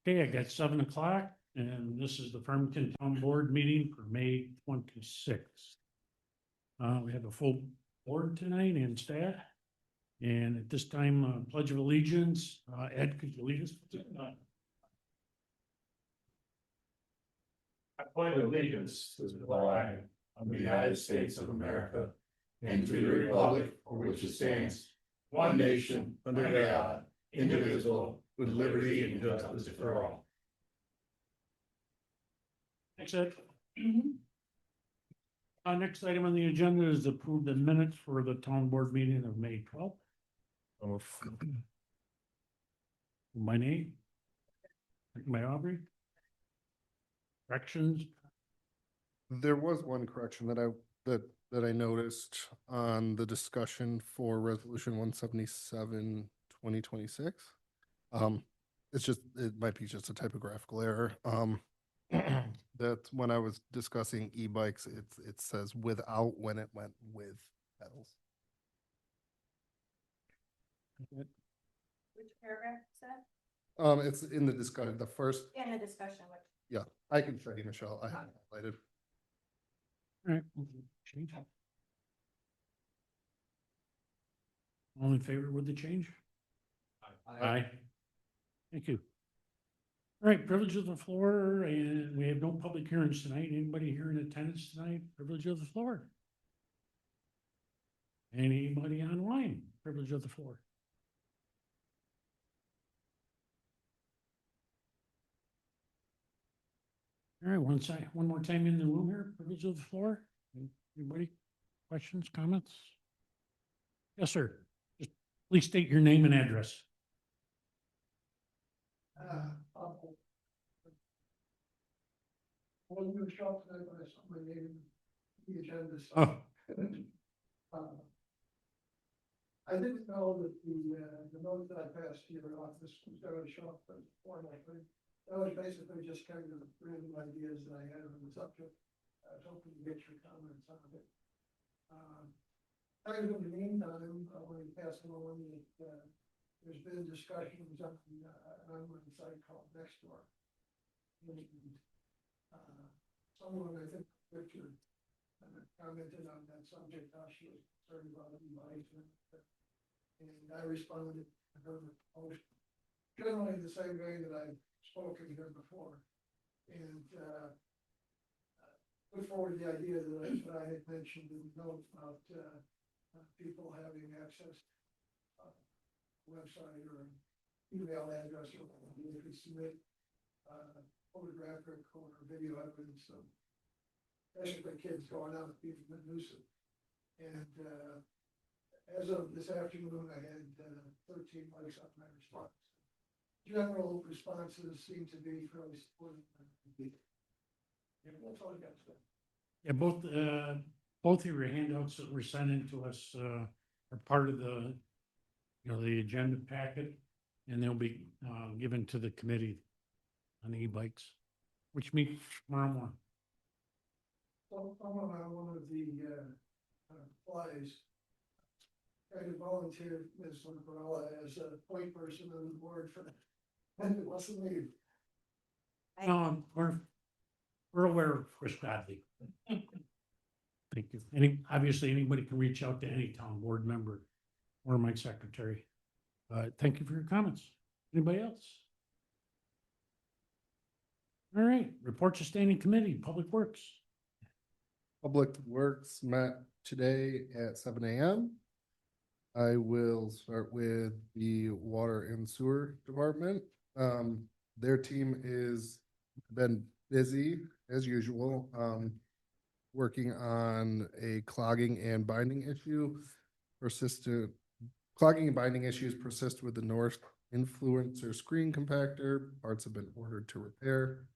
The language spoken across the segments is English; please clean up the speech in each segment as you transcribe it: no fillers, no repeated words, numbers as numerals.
Okay, I got 7 o'clock and this is the Farmington Town Board meeting for May 26th. We have a full board tonight and staff. And at this time, Pledge of Allegiance, Ed, could you lead us? I pledge allegiance to the flag of the United States of America and to the republic for which it stands, one nation, under God, indivisible, with liberty and justice for all. Thanks, Ed. Next item on the agenda is approve the minutes for the town board meeting of May 12th. My name? My Aubrey? Corrections? There was one correction that I noticed on the discussion for resolution 177, 2026. It might be just a typographical error. That when I was discussing e-bikes, it says without when it went with pedals. Which paragraph is that? It's in the discussion, the first, In the discussion, which. yeah, I can show you, Michelle. I have it highlighted. All right. Change. All in favor with the change? Aye. Thank you. All right, privilege of the floor, and we have no public hearings tonight. Anybody here in attendance tonight? Privilege of the floor. Anybody online? Privilege of the floor. All right, one more time in the room here, privilege of the floor. Anybody? Questions, comments? Yes, sir. Just please state your name and address. I wasn't going to show up tonight, but I saw my name in the agenda. So. Oh, I didn't know that the note that I passed to your office was going to show up before my thing. That was basically just kind of random ideas that I had on the subject. I was hoping to get your comments on it. In the meantime, I want to pass along that there's been discussions on an online site called Nextdoor. Someone, I think Richard, commented on that subject, how she was concerned about e-bikes, and I responded to her post generally the same way that I've spoken here before, and put forward the idea that I had mentioned in the note about people having access to a website or an email address, or they could submit photographic or video evidence of basically kids going out and being a nuisance. And as of this afternoon, I had 13 likes on my response. General responses seem to be fairly supportive. Yeah, that's all I got to say. yeah, both of your handouts that were sent in to us are part of the, the agenda packet, and they'll be given to the committee on the e-bikes, which meets tomorrow morning. So I'm on one of the flies. I volunteered Ms. Lamparella as a point person on the board for that. And it wasn't me. We're aware of Chris Godley. Thank you. Obviously, anybody can reach out to any town board member or my secretary. Thank you for your comments. Anybody else? All right, reports of standing committee, Public Works. Public Works met today at 7 a.m. I will start with the Water and Sewer Department. Their team is been busy as usual, working on a clogging and binding issue. Clogging and binding issues persist with the North Influencer screen compactor. Parts have been ordered to repair.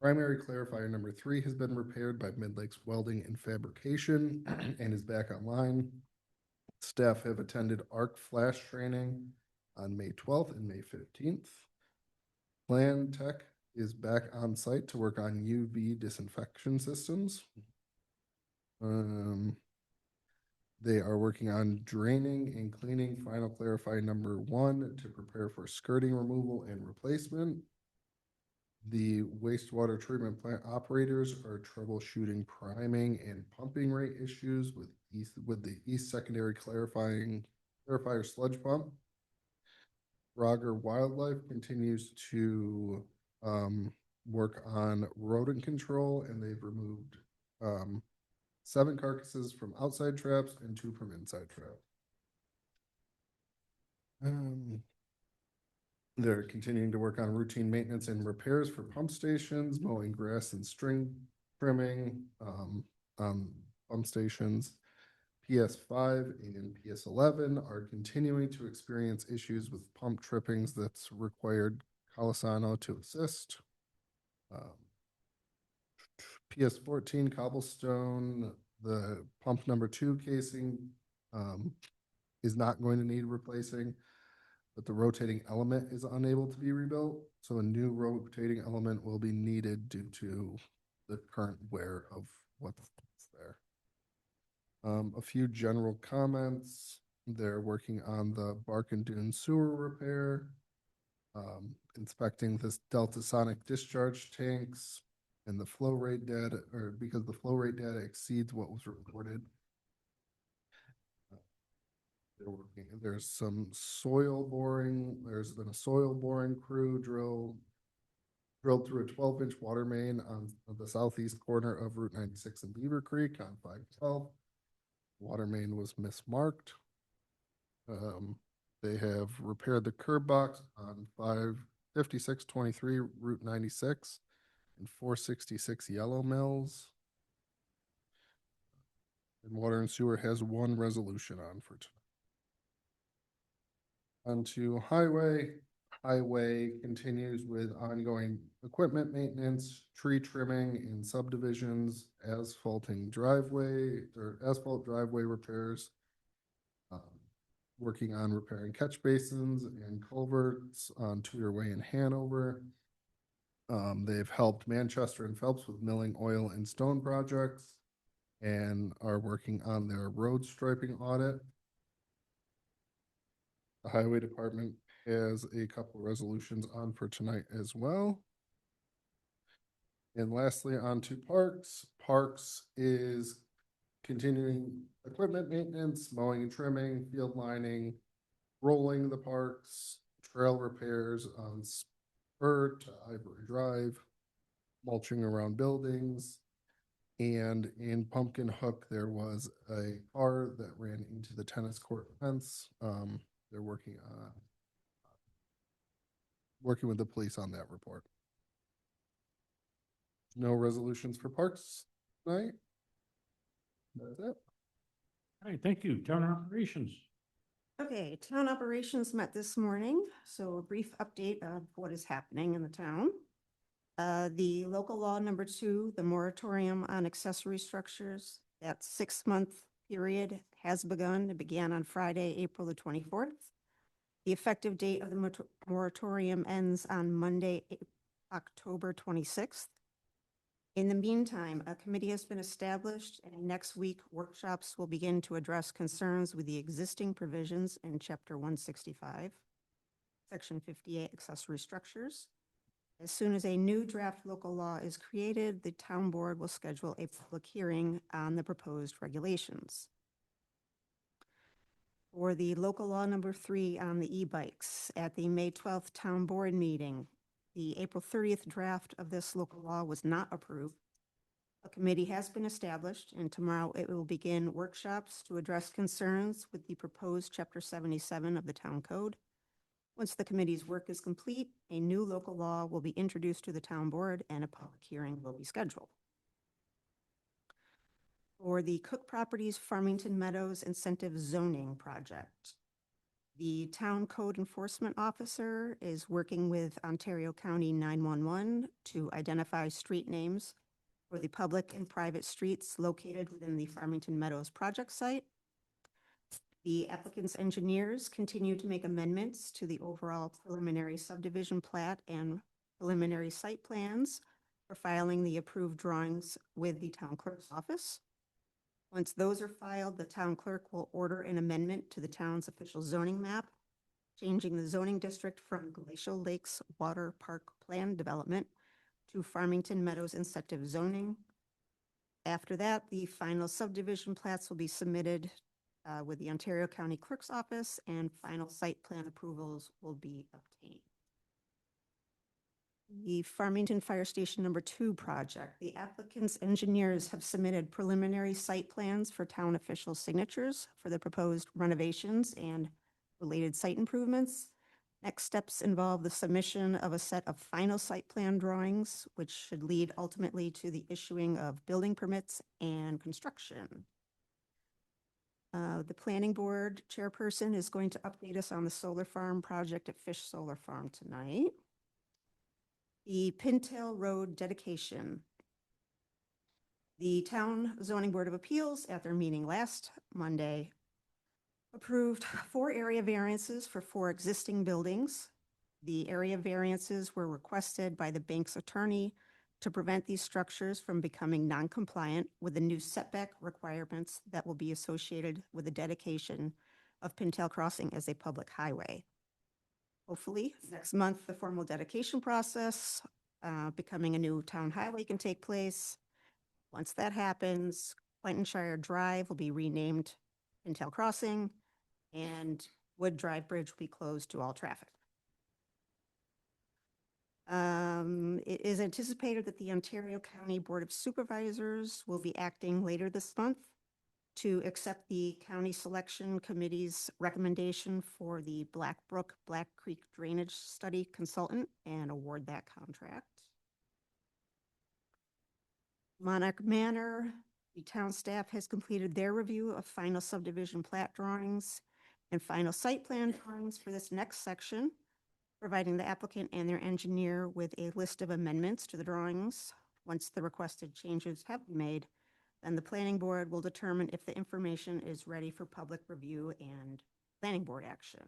Primary clarifier number 3 has been repaired by Mid-Lakes Welding and Fabrication and is back online. Staff have attended ARC flash training on May 12th and May 15th. Plan Tech is back on site to work on UV disinfection systems. They are working on draining and cleaning final clarify number 1 to prepare for skirting removal and replacement. The wastewater treatment plant operators are troubleshooting priming and pumping rate issues with the east secondary clarifier sludge pump. Roger Wildlife continues to work on rodent control, and they've removed 7 carcasses from outside traps and 2 from inside traps. They're continuing to work on routine maintenance and repairs for pump stations, mowing grass and string trimming on pump stations. PS5 and PS11 are continuing to experience issues with pump trippings that's required Calisano to assist. PS14 cobblestone, the pump number 2 casing is not going to need replacing, but the rotating element is unable to be rebuilt. So a new rotating element will be needed due to the current wear of what's there. A few general comments. They're working on the Bark and Dune sewer repair, inspecting this Delta Sonic discharge tanks and the flow rate data, or because the flow rate data exceeds what was reported. There's some soil boring. There's been a soil boring crew drilled through a 12-inch water main on the southeast corner of Route 96 and Beaver Creek on 512. Water main was mismarked. They have repaired the curb box on 55623 Route 96 and 466 Yellow Mills. And Water and Sewer has 1 resolution on for tonight. Onto Highway. Highway continues with ongoing equipment maintenance, tree trimming in subdivisions, asphalt driveway repairs, working on repairing catch basins and culverts on Tudor Way in Hanover. They've helped Manchester and Phelps with milling oil and stone projects and are working on their road striping audit. The Highway Department has a couple resolutions on for tonight as well. And lastly, on to Parks. Parks is continuing equipment maintenance, mowing and trimming, field lining, rolling the parks, trail repairs on Spur to Ivory Drive, mulching around buildings. And in Pumpkin Hook, there was a car that ran into the tennis court fence. They're working with the police on that report. No resolutions for parks tonight. That's it. All right, thank you. Town operations. Okay, town operations met this morning, so a brief update of what is happening in the town. The local law number 2, the moratorium on accessory structures, that 6-month period has begun. It began on Friday, April the 24th. The effective date of the moratorium ends on Monday, October 26th. In the meantime, a committee has been established, and next week workshops will begin to address concerns with the existing provisions in Chapter 165, Section 58, accessory structures. As soon as a new draft local law is created, the town board will schedule a public hearing on the proposed regulations. For the local law number 3 on the e-bikes, at the May 12th town board meeting, the April 30th draft of this local law was not approved. A committee has been established, and tomorrow it will begin workshops to address concerns with the proposed Chapter 77 of the Town Code. Once the committee's work is complete, a new local law will be introduced to the town board and a public hearing will be scheduled. For the Cook Properties Farmington Meadows Incentive Zoning Project, the Town Code Enforcement Officer is working with Ontario County 911 to identify street names for the public and private streets located within the Farmington Meadows project site. The applicant's engineers continue to make amendments to the overall preliminary subdivision plat and preliminary site plans for filing the approved drawings with the town clerk's office. Once those are filed, the town clerk will order an amendment to the town's official zoning map, changing the zoning district from Glacial Lakes Water Park Plan Development to Farmington Meadows incentive zoning. After that, the final subdivision plats will be submitted with the Ontario County Clerk's Office, and final site plan approvals will be obtained. The Farmington Fire Station Number 2 project. The applicant's engineers have submitted preliminary site plans for town official signatures for the proposed renovations and related site improvements. Next steps involve the submission of a set of final site plan drawings, which should lead ultimately to the issuing of building permits and construction. The planning board chairperson is going to update us on the solar farm project at Fish Solar Farm tonight. The Pintail Road dedication. The Town Zoning Board of Appeals, at their meeting last Monday, approved 4 area variances for 4 existing buildings. The area variances were requested by the bank's attorney to prevent these structures from becoming non-compliant with the new setback requirements that will be associated with the dedication of Pintail Crossing as a public highway. Hopefully, next month, the formal dedication process, becoming a new town highway, can take place. Once that happens, Clintonshire Drive will be renamed Pintail Crossing, and Wood Drive Bridge will be closed to all traffic. It is anticipated that the Ontario County Board of Supervisors will be acting later this month to accept the County Selection Committee's recommendation for the Black Brook Black Creek Drainage Study Consultant and award that contract. Monarch Manor, the town staff has completed their review of final subdivision plat drawings and final site plan drawings for this next section, providing the applicant and their engineer with a list of amendments to the drawings. Once the requested changes have been made, then the planning board will determine if the information is ready for public review and planning board action.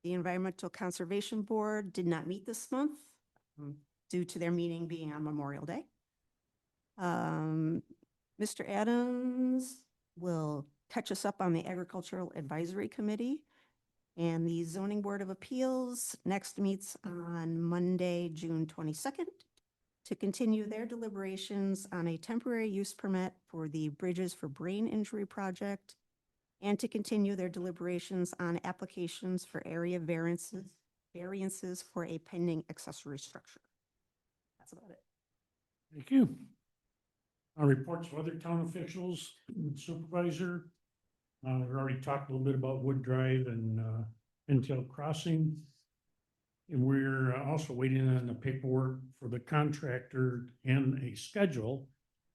The Environmental Conservation Board did not meet this month due to their meeting being on Memorial Day. Mr. Adams will catch us up on the Agricultural Advisory Committee, and the Zoning Board of Appeals next meets on Monday, June 22nd, to continue their deliberations on a temporary use permit for the Bridges for Brain Injury project, and to continue their deliberations on applications for area variances for a pending accessory structure. That's about it. Thank you. Our reports of other town officials, supervisor. We already talked a little bit about Wood Drive and Pintail Crossing. And we're also waiting on the paperwork for the contractor and a schedule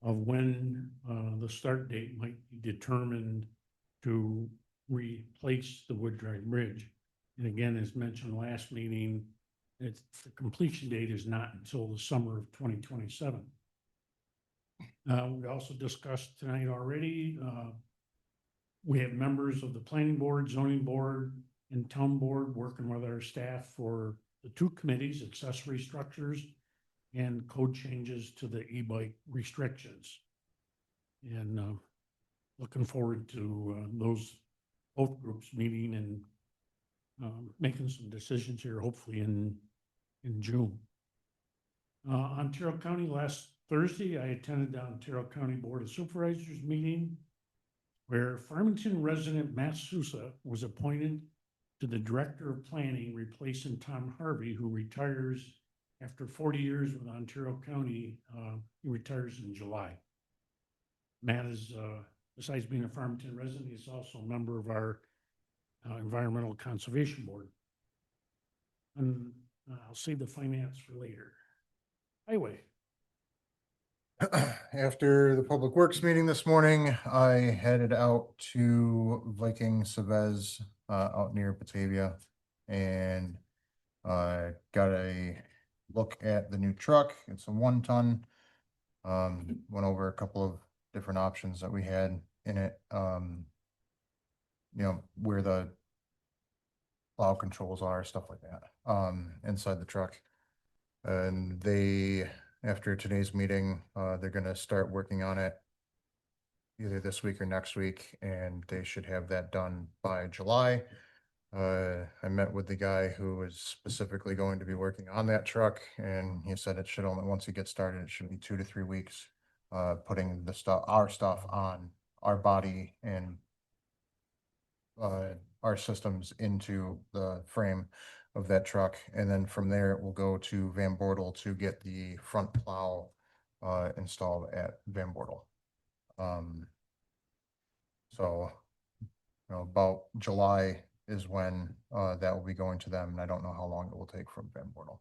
of when the start date might be determined to replace the Wood Drive Bridge. And again, as mentioned last meeting, the completion date is not until the summer of 2027. We also discussed tonight already, we have members of the planning board, zoning board, and town board working with our staff for the 2 committees, accessory structures and code changes to the e-bike restrictions. And looking forward to those both groups meeting and making some decisions here, hopefully in June. Ontario County, last Thursday, I attended the Ontario County Board of Supervisors meeting where Farmington resident Matt Sousa was appointed to the Director of Planning, replacing Tom Harvey, who retires after 40 years with Ontario County. He retires in July. Matt is, besides being a Farmington resident, he's also a member of our Environmental Conservation Board. And I'll save the finance for later. Highway. After the Public Works meeting this morning, I headed out to Viking Savez out near Batavia and got a look at the new truck. It's a 1-ton. Went over a couple of different options that we had in it. You know, where the plow controls are, stuff like that, inside the truck. And they, after today's meeting, they're gonna start working on it either this week or next week, and they should have that done by July. I met with the guy who was specifically going to be working on that truck, and he said it should only, once he gets started, it should be 2 to 3 weeks. Putting the stuff, our stuff on our body and our systems into the frame of that truck. And then from there, it will go to Van Bortle to get the front plow installed at Van Bortle. So, about July is when that will be going to them, and I don't know how long it will take from Van Bortle.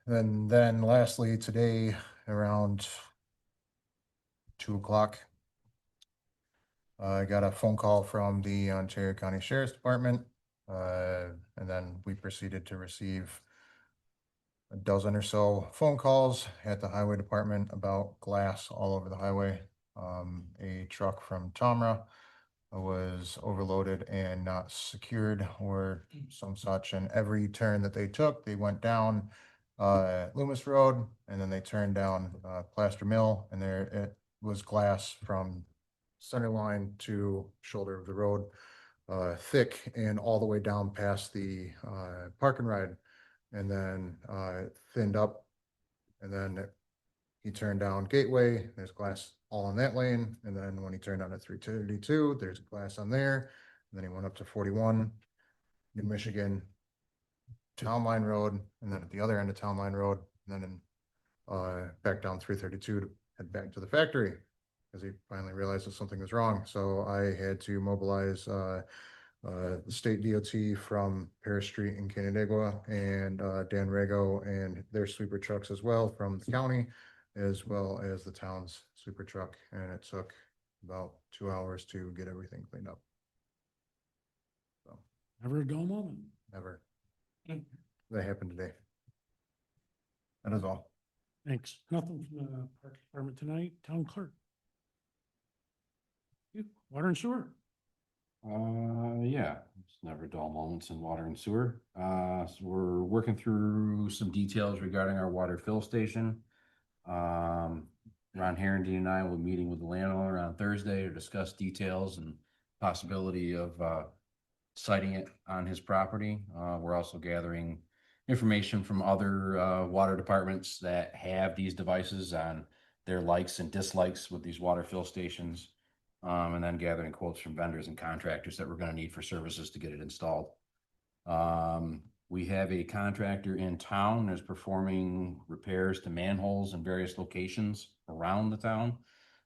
And then lastly, today around 2 o'clock, I got a phone call from the Ontario County Sheriff's Department, and then we proceeded to receive a dozen or so phone calls at the highway department about glass all over the highway. A truck from Tomra was overloaded and not secured or some such, and every turn that they took, they went down Loomis Road, and then they turned down Plaster Mill, and there it was glass from center line to shoulder of the road, thick and all the way down past the park and ride, and then thinned up, and then he turned down Gateway, there's glass all in that lane, and then when he turned on at 332, there's glass on there, and then he went up to 41, New Michigan, Town Line Road, and then at the other end of Town Line Road, and then back down 332 to head back to the factory, because he finally realized that something was wrong. So I had to mobilize the state DOT from Paris Street in Canandaigua, and Dan Rego and their sweeper trucks as well from the county, as well as the town's sweeper truck, and it took about 2 hours to get everything cleaned up. So Never a dull moment. never. Good. That happened today. That is all. Thanks. Nothing from the park department tonight. Town clerk. You, water and sewer. Yeah, it's never dull moments in water and sewer. So we're working through some details regarding our water fill station. Ron Harrington and I will be meeting with the landowner on Thursday to discuss details and possibility of siting it on his property. We're also gathering information from other water departments that have these devices on their likes and dislikes with these water fill stations. And then gathering quotes from vendors and contractors that we're going to need for services to get it installed. We have a contractor in town that's performing repairs to manholes in various locations around the town.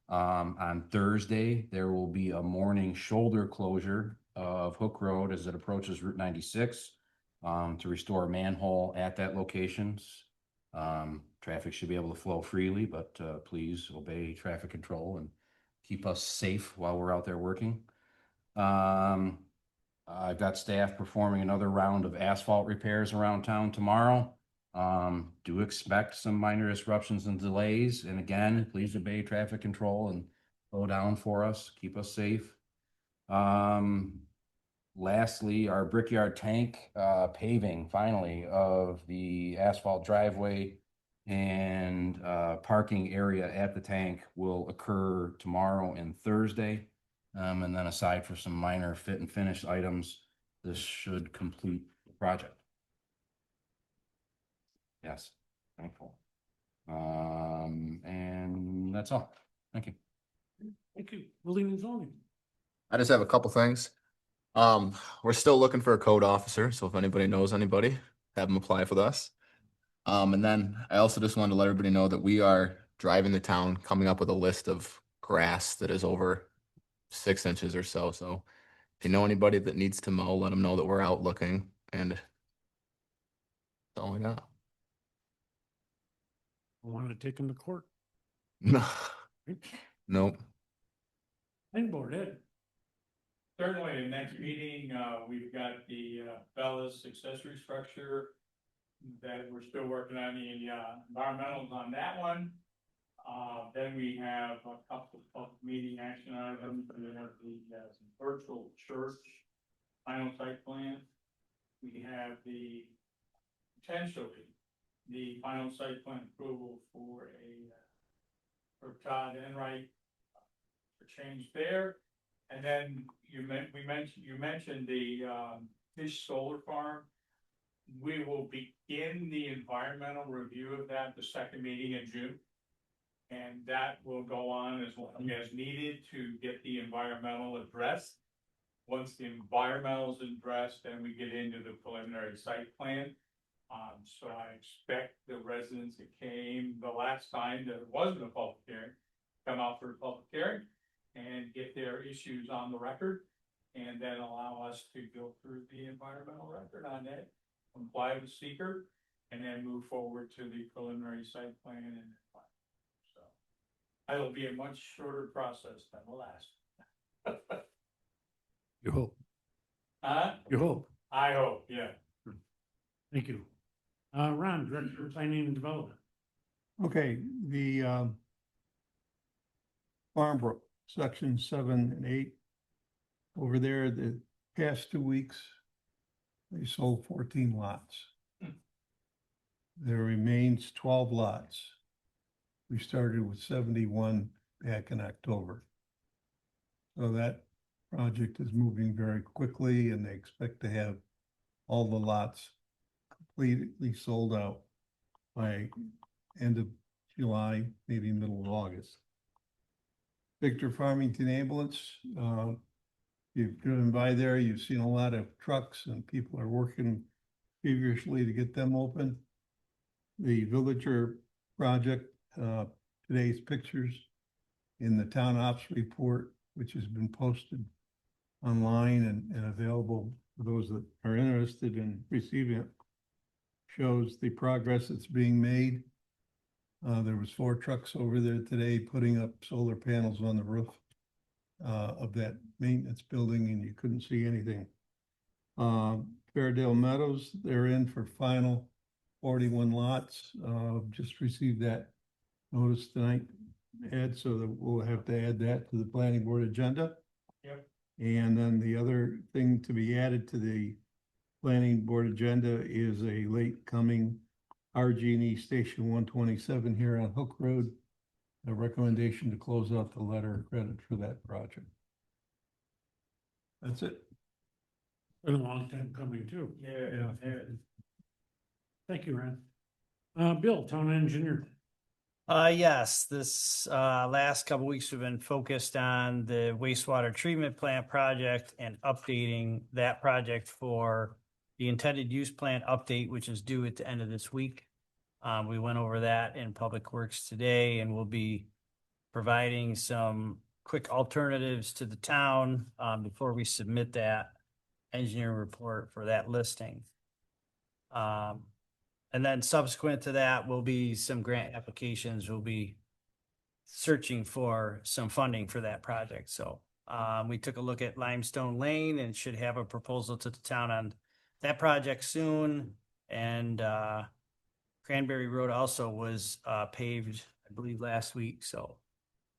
On Thursday, there will be a morning shoulder closure of Hook Road as it approaches Route 96 to restore a manhole at that location. Traffic should be able to flow freely, but please obey traffic control and keep us safe while we're out there working. I've got staff performing another round of asphalt repairs around town tomorrow. Do expect some minor disruptions and delays. And again, please obey traffic control and slow down for us, keep us safe. Lastly, our Brickyard tank paving finally of the asphalt driveway and parking area at the tank will occur tomorrow and Thursday. And then aside for some minor fit and finish items, this should complete the project. Yes, thankful. And that's all. Thank you. Thank you. Building and zoning. I just have a couple things. We're still looking for a code officer, so if anybody knows anybody, have them apply with us. And then I also just wanted to let everybody know that we are driving the town, coming up with a list of grass that is over 6 inches or so. So if you know anybody that needs to mow, let them know that we're out looking, and that's all I got. I want to take them to court. No, nope. Planning board, Ed. Certainly, next meeting, we've got the Bella's accessory structure that we're still working on the environmentals on that one. Then we have a couple of meeting action items. We have the virtual church final site plan. We have the potentially the final site plan approval for Todd Enright for change there. And then you mentioned the, fish solar farm. We will begin the environmental review of that, the second meeting in June. And that will go on as long as needed to get the environmental addressed. Once the environmental is addressed, then we get into the preliminary site plan. So I expect the residents that came the last time that it wasn't a public hearing, come out for a public hearing and get their issues on the record. And then allow us to go through the environmental record on that, comply with seeker, and then move forward to the preliminary site plan and. So that'll be a much shorter process than the last. You hope, Huh? you hope. I hope, yeah. Thank you. Ron, Director of Planning and Development. Okay, the Farmbrook, section 7 and 8. Over there, the past 2 weeks, they sold 14 lots. There remains 12 lots. We started with 71 back in October. So that project is moving very quickly and they expect to have all the lots completely sold out by end of July, maybe middle of August. Victor Farmington Ambulance, you've driven by there, you've seen a lot of trucks and people are working feverishly to get them open. The Villager project, today's pictures in the town ops report, which has been posted online and available for those that are interested in receiving it, shows the progress that's being made. There was 4 trucks over there today putting up solar panels on the roof of that maintenance building, and you couldn't see anything. Fairdale Meadows, they're in for final 41 lots. Just received that notice tonight, Ed, so that we'll have to add that to the planning board agenda. Yep. And then the other thing to be added to the planning board agenda is a late coming RG&E Station 127 here on Hook Road. A recommendation to close out the letter of credit for that project. That's it. Been a long time coming too. Yeah. Thank you, Ron. Bill, Town Engineer. Yes, this last couple weeks we've been focused on the wastewater treatment plant project and updating that project for the intended use plan update, which is due at the end of this week. We went over that in Public Works today, and we'll be providing some quick alternatives to the town before we submit that engineering report for that listing. And then subsequent to that will be some grant applications. We'll be searching for some funding for that project. So we took a look at Limestone Lane and should have a proposal to the town on that project soon. And Cranberry Road also was paved, I believe, last week. So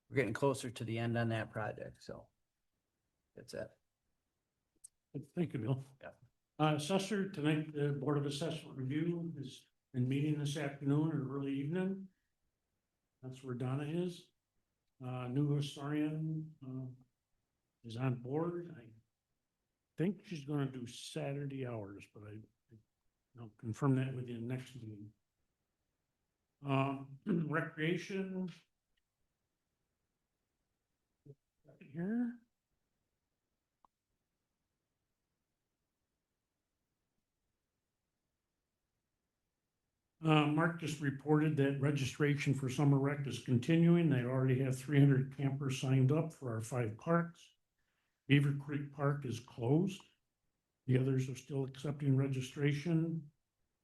we're getting closer to the end on that project. So that's it. Thank you, Bill. Yeah. Assessor, tonight, the Board of Assessment Review has been meeting this afternoon or early evening. That's where Donna is. New historian is on board. I think she's gonna do Saturday hours, but I'll confirm that with you next meeting. Recreation. Here. Mark just reported that registration for summer rec is continuing. They already have 300 campers signed up for our 5 parks. Beaver Creek Park is closed. The others are still accepting registration.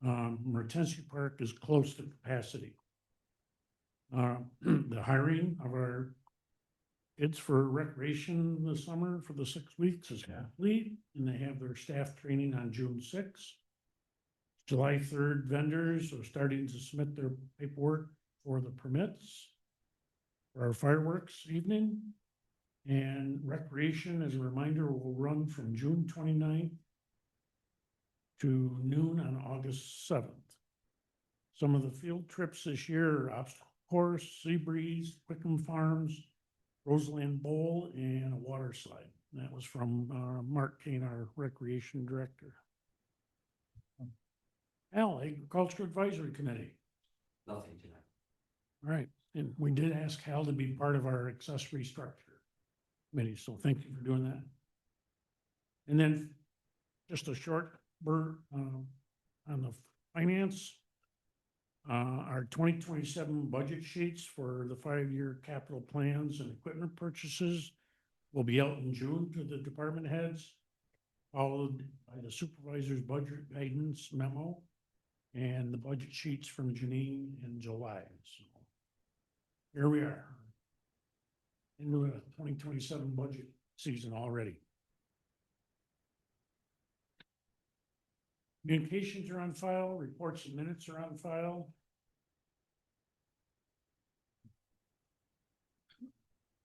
Mertensi Park is close to capacity. The hiring of our kids for recreation this summer for the 6 weeks is complete, and they have their staff training on June 6th. July 3rd, vendors are starting to submit their paperwork for the permits for our fireworks evening. And recreation, as a reminder, will run from June 29th to noon on August 7th. Some of the field trips this year are obstacle course, Sea Breeze, Quickham Farms, Roseland Bowl, and a water slide. And that was from Mark Kane, our Recreation Director. Al, Agriculture Advisory Committee. Nothing tonight. All right, and we did ask Hal to be part of our accessory structure committee, so thank you for doing that. And then just a short word on the finance. Our 2027 budget sheets for the 5-year capital plans and equipment purchases will be out in June to the department heads, followed by the supervisor's budget guidance memo and the budget sheets from Janine in July. So here we are into a 2027 budget season already. Communications are on file, reports and minutes are on file.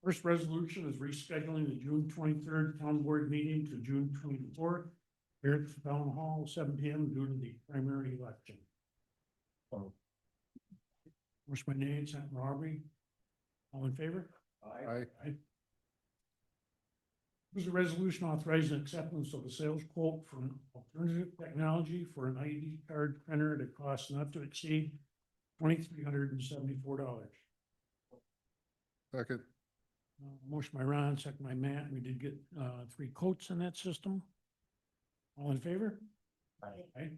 First resolution is rescheduling the June 23rd town board meeting to June 24th here at the town hall, 7 p.m. due to the primary election. Motion by Nate, second by Aubrey. All in favor? Aye. Aye. There's a resolution authorizing acceptance of a sales quote from Alternative Technology for an ID card printer at a cost not to exceed $2,374. Second. Motion by Ron, second by Matt. We did get 3 quotes in that system. All in favor? Aye.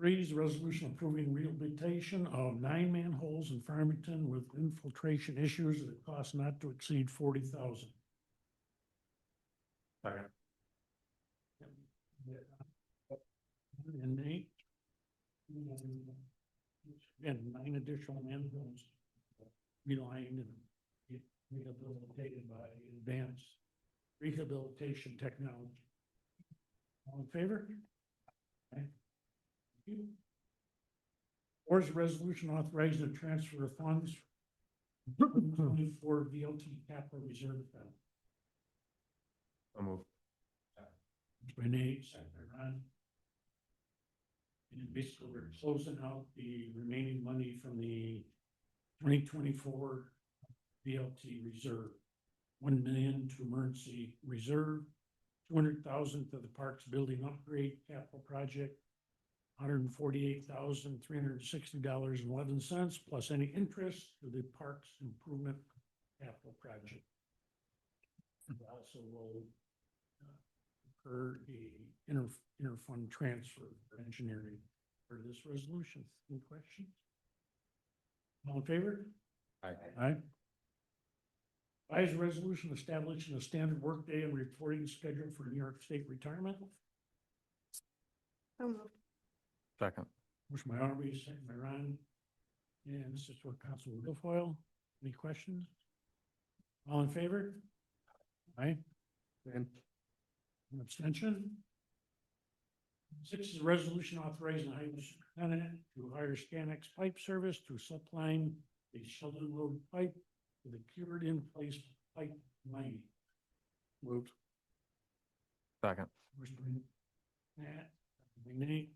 3 is a resolution approving rehabilitation of 9 manholes in Farmington with infiltration issues at a cost not to exceed $40,000. And Nate. Again, 9 additional manholes relined and rehabilitated by advanced rehabilitation technology. All in favor? Aye. Thank you. Or is a resolution authorizing the transfer of funds for VLT capital reserve fund. I'll move. By Nate, second by Ron. And basically, we're closing out the remaining money from the 2024 VLT reserve. 1 million to emergency reserve, 200,000 to the parks building upgrade capital project, $148,360.11 plus any interest to the parks improvement capital project. We also will occur the interfund transfer for engineering for this resolution. Any questions? All in favor? Aye. Aye. 5 is a resolution establishing a standard workday and reporting schedule for New York State retirement. So moved. Second. Motion by Aubrey, second by Ron. And this is for Councilman Guilfoyle. Any questions? All in favor? Aye. And An abstention. 6 is a resolution authorizing the highway superintendent to hire Scanex pipe service to supply the Sheldon Road pipe to the cured in place pipe line. moved. Second. Motion by Matt, second by Nate.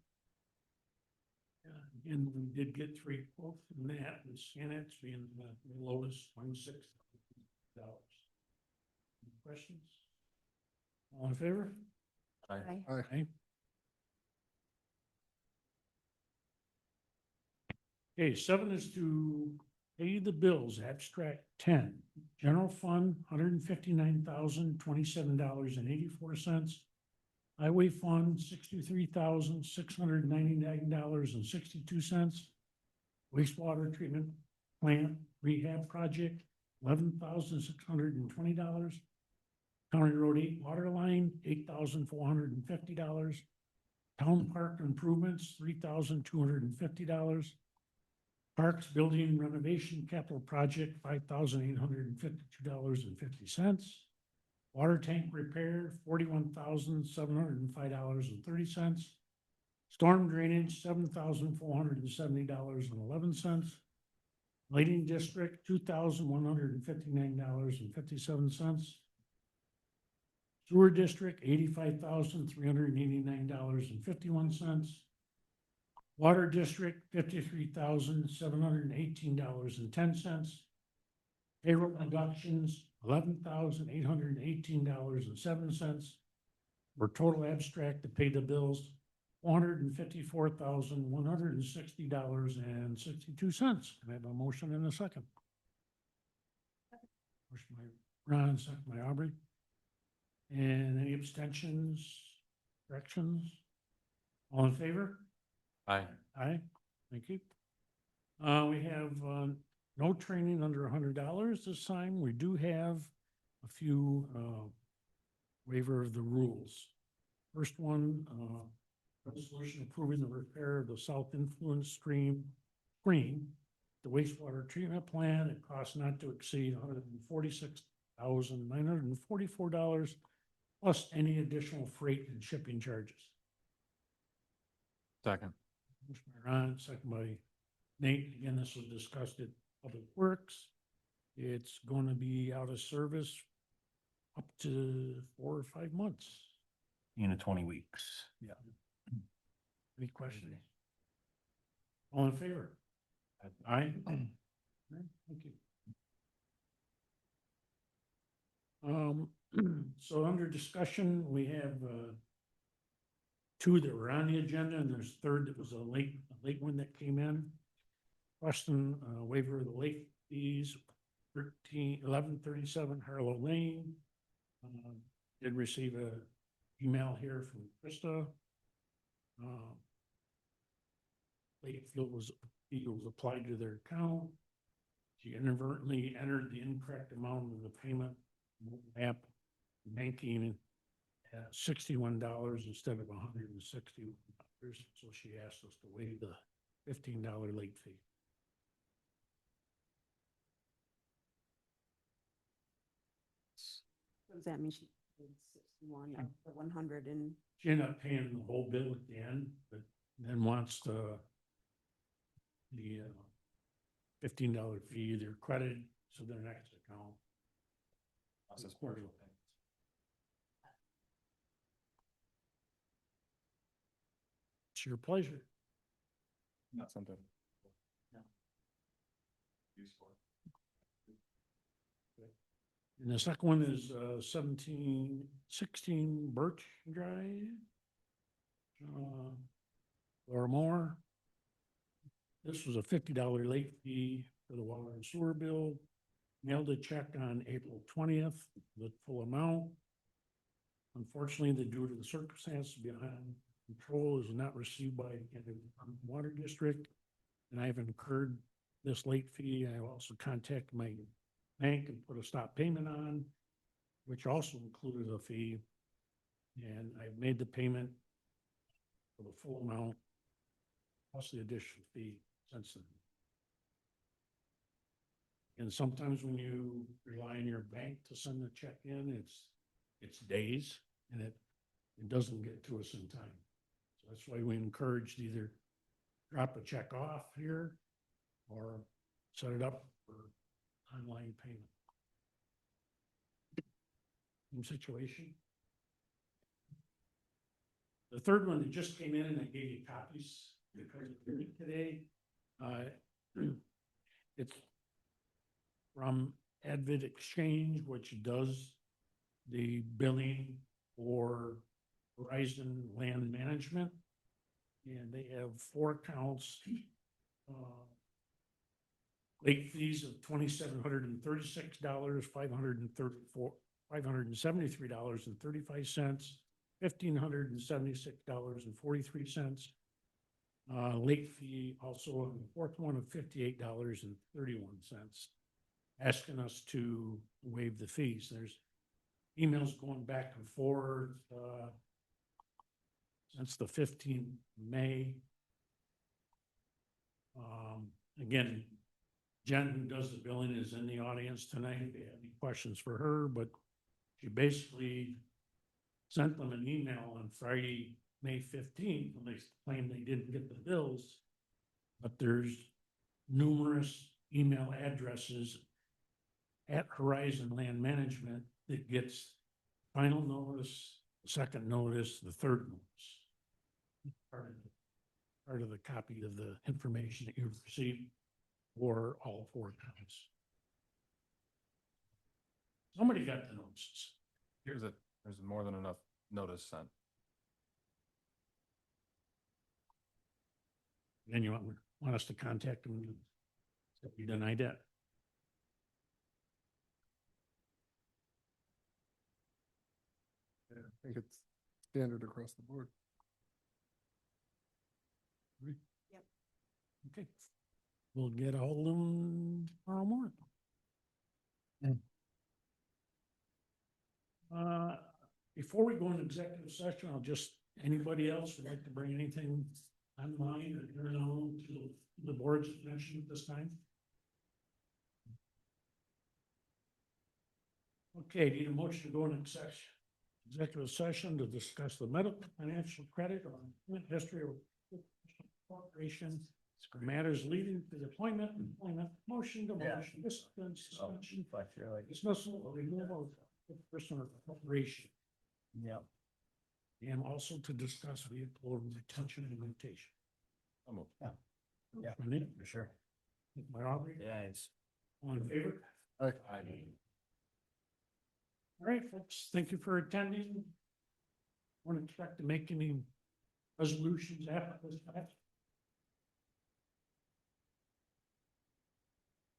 Again, we did get 3 quotes from that, with Scanex being the lowest, $26,000. Any questions? All in favor? Aye. Aye. Okay, 7 is to pay the bills, abstract 10, general fund, $159,027.84. Highway fund, $63,699.62. Wastewater treatment plant rehab project, $11,620. County Road 8 water line, $8,450. Town park improvements, $3,250. Parks building renovation capital project, $5,852.50. Water tank repair, $41,705.30. Storm drainage, $7,470.11. Lighting district, $2,159.57. Sewer district, $85,389.51. Water district, $53,718.10. Payroll deductions, $11,818.07. For total abstract to pay the bills, $454,160.62. Can I have a motion in a second? Motion by Ron, second by Aubrey. And any abstentions, corrections? All in favor? Aye. Aye, thank you. We have, no training under $100 this time. We do have a few, waiver of the rules. First one, resolution approving the repair of the south influence screen, the wastewater treatment plant. It costs not to exceed $146,944 plus any additional freight and shipping charges. Second. Motion by Ron, second by Nate. Again, this was discussed at Public Works. It's going to be out of service up to 4 or 5 months. In 20 weeks. Yeah. Any questions? All in favor? Aye. Thank you. So under discussion, we have, 2 that were on the agenda, and there's a third that was a late one that came in. Question, waiver of the late fees, 1137 Harlow Lane. Did receive a email here from Krista. Late fee was applied to their account. She inadvertently entered the incorrect amount of the payment app banking at $61 instead of $160. So she asked us to waive the $15 late fee. What does that mean? She paid 61 of the 100 and She ended up paying the whole bill at the end, but then wants the $15 fee either credited to their next account. That's quarterly payments. It's your pleasure. Not something. And the second one is 1716 Birch Drive. Or more. This was a $50 late fee for the water and sewer bill. Mailed a check on April 20th, the full amount. Unfortunately, due to the circumstances beyond control, is not received by the water district. And I have incurred this late fee. I also contacted my bank and put a stop payment on, which also included a fee. And I've made the payment for the full amount, plus the additional fee since then. And sometimes when you rely on your bank to send the check in, it's days and it doesn't get to us in time. So that's why we encourage to either drop a check off here or set it up for online payment. Same situation. The third one that just came in and I gave you copies because of the meeting today. It's from Advid Exchange, which does the billing for Horizon Land Management. And they have 4 accounts. Late fees of $2,736, $573.35, $1,576.43. Late fee also on the fourth one of $58.31, asking us to waive the fees. There's emails going back and forth since the 15th of May. Again, Jen, who does the billing, is in the audience tonight. If you have any questions for her, but she basically sent them an email on Friday, May 15th, and they claimed they didn't get the bills. But there's numerous email addresses at Horizon Land Management that gets final notice, second notice, the third notice. Part of the copy of the information that you've received for all 4 accounts. Somebody got the notices. There's more than enough notice sent. Then you want us to contact them. You denied that. Yeah, I think it's standard across the board. Yep. Okay. We'll get a hold of them tomorrow morning. Before we go into executive session, anybody else would like to bring anything on mind or turn on to the board's attention at this time? Okay, need a motion to go into executive session to discuss the medical, financial credit or employment history of corporation, matters leading to the appointment, motion, demotion, discipline, suspension, dismissal, or removal of a person or corporation. Yep. And also to discuss vehicle retention and limitation. Yeah, Renee? for sure. My Aubrey? Yeah, it's. All in favor? Aye. All right, folks, thank you for attending. Won't expect to make any resolutions after this.